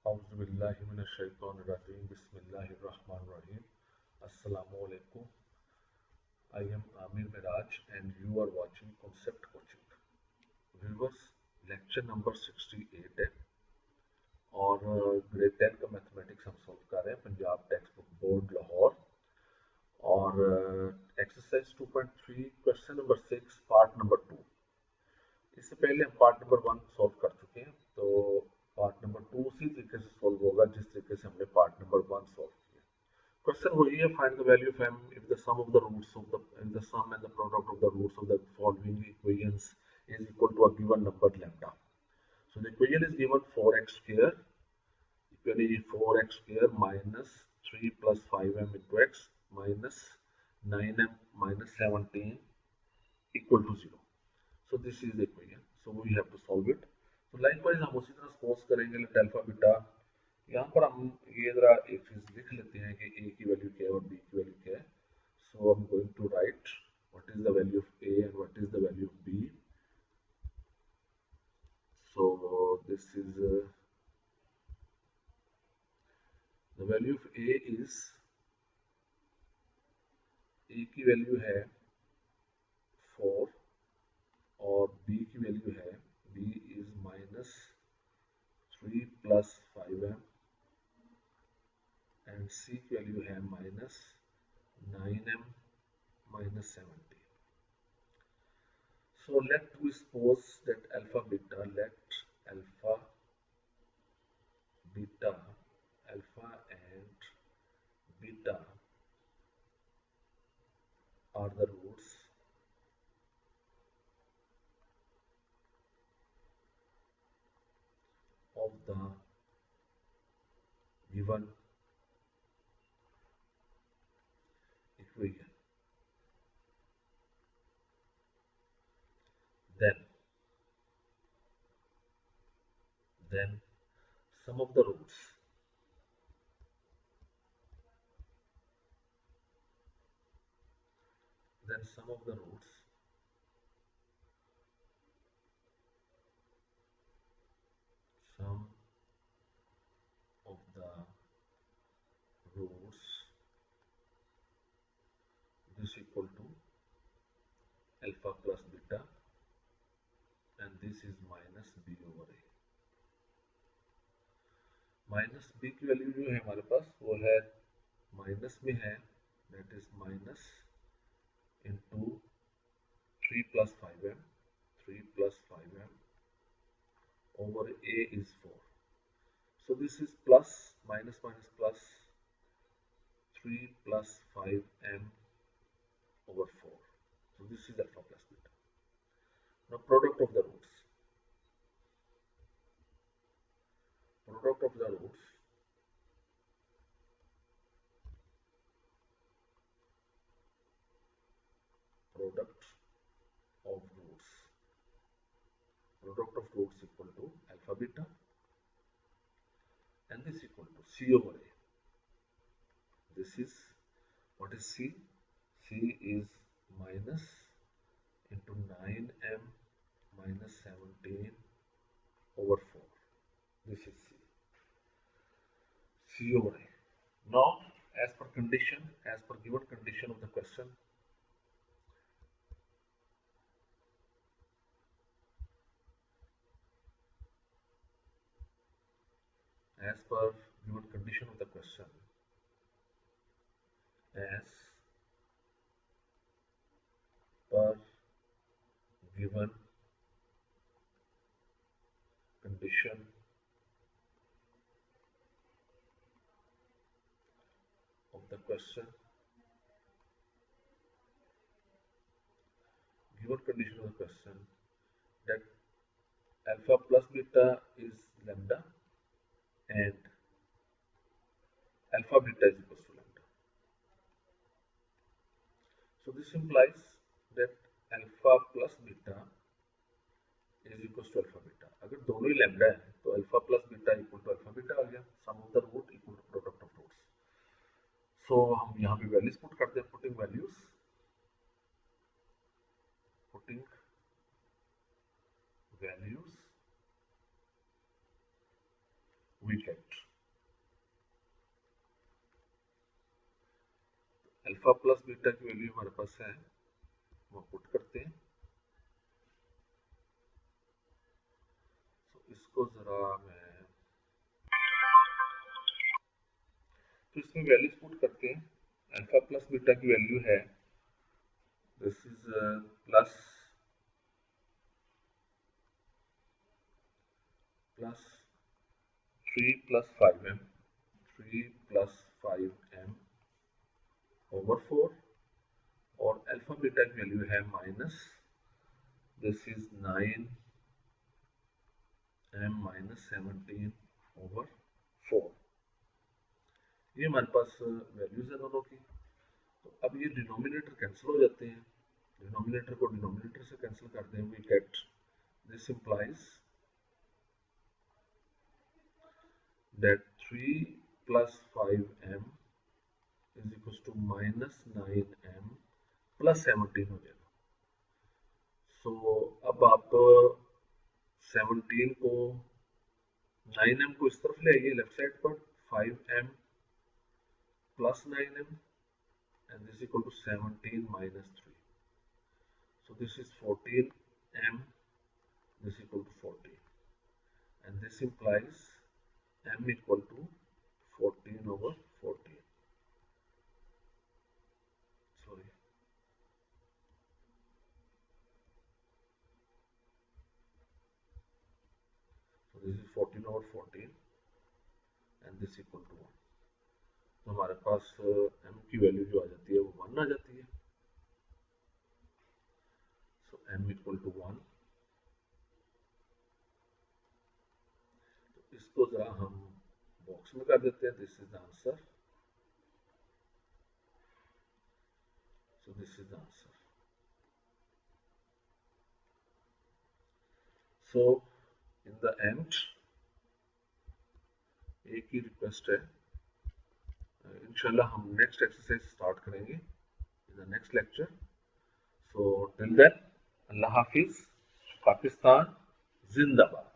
Auzubillahiminash-shaytanir-rajeem. Bismillahir-rahmanir-rahim. Assalamu alaikum. I am Aamir Mairaj and you are watching Concept Coaching. Viewers, lecture number 68 है और grade 10 का mathematics हम solve कर रहे हैं Punjab textbook board Lahore और exercise 2.3 question number 6 part number 2। इससे पहले हम पार्ट नंबर 1 सॉल्व कर चुके हैं, तो पार्ट नंबर 2 उसी तरीके से सॉल्व होगा जिस तरीके से हमने पार्ट नंबर 1 सॉल्व किया। क्वेश्चन वही है, find the value of m if the sum of the roots of the sum and the product of the roots of the following equations is equal to a given number lambda. So the equation is given 4x square equal to 4x square minus 3 plus 5m into x minus 9m minus 17 equal to 0. So this is the equation. So we have to solve it. So likewise हम उसी तरह suppose करेंगे let alpha beta. यहाँ पर हम ये जरा एक चीज लिख लेते हैं कि a की वैल्यू क्या है और b की वैल्यू क्या है। So I'm going to write what is the value of a and what is the value of b. So this is the value of a is a की value है 4 और b की value है b is minus 3 plus 5m and c की value है minus 9m minus 17. So let we suppose that alpha beta and beta are the roots of the given equation. Then sum of the roots sum of the roots is equal to alpha plus beta and this is minus b over a. Minus b की value जो है हमारे पास वो है minus में है, that is minus into 3 plus 5m over a is 4. So this is plus minus plus 3 plus 5m over 4. So this is alpha plus beta. Now product of the roots product of roots equal to alpha beta and this equal to c over a. This is what is c? C is minus into 9m minus 17 over 4. This is c over a. Now as per given condition of the question, as per given condition of the question, as per given condition of the question, that alpha plus beta is lambda and alpha beta is equal to lambda. So this implies that alpha plus beta is equal to alpha beta. अगर दोनों ही lambda है तो alpha plus beta equal to alpha beta आ गया, sum of the root equal to product of roots. So हम यहाँ पे values put करते हैं, putting values we get alpha plus beta की वैल्यू हमारे पास है, वो पुट करते हैं। तो इसको जरा मैं तो इसमें वैल्यूज पुट करते हैं। अल्फा प्लस बीटा की वैल्यू है, this is plus 3 plus 5m, 3 plus 5m over 4, और अल्फा बीटा की वैल्यू है minus, this is 9m minus 17 over 4। ये हमारे पास वैल्यूज है दोनों की। तो अब ये डिनोमिनेटर कैंसिल हो जाते हैं, डिनोमिनेटर को डिनोमिनेटर से कैंसिल करते हैं, we get this implies that 3 plus 5m is equals to minus 9m plus 17 हो जाएगा। सो अब आप 17 को 9m को इस तरफ ले आइए लेफ्ट साइड पर, 5m plus 9m and this is equal to 17 minus 3, so this is 14m, this is equal to 14, and this implies m equal to 14 over 14, sorry, so this is 14 over 14 and this equal to 1। तो हमारे पास m की value जो आ जाती है वो 1 आ जाती है। सो m equal to 1। तो इसको जरा हम बॉक्स में कर देते हैं, this is the answer, so this is the answer. So in the end एक ही रिक्वेस्ट है, इंशाल्लाह हम नेक्स्ट एक्सरसाइज स्टार्ट करेंगे in the next lecture. So till then, अल्लाह हाफिज, पाकिस्तान जिंदाबाद।